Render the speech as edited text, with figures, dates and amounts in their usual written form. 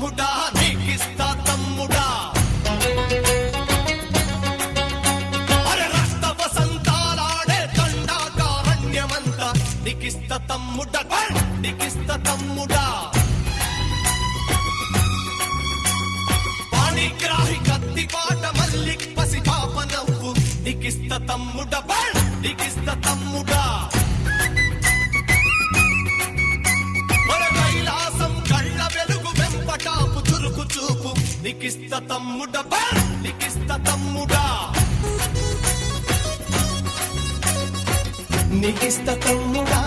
తమ్ముడా నీకిస్తా తమ్ముడా అరే రక్త వసంతాలాడే దండాకారణ్యమంతా నీకిస్తా తమ్ముడా నీకిస్తా తమ్ముడా పాణిగ్రాహి కత్తి పాట మల్లిక్ పసి పాప నవ్వు నీకిస్తా తమ్ముడా నీకిస్తా తమ్ముడా చూపు నీకిస్తా తమ్ముడా నీకిస్తా తమ్ముడా నీకిస్తా తమ్ముడా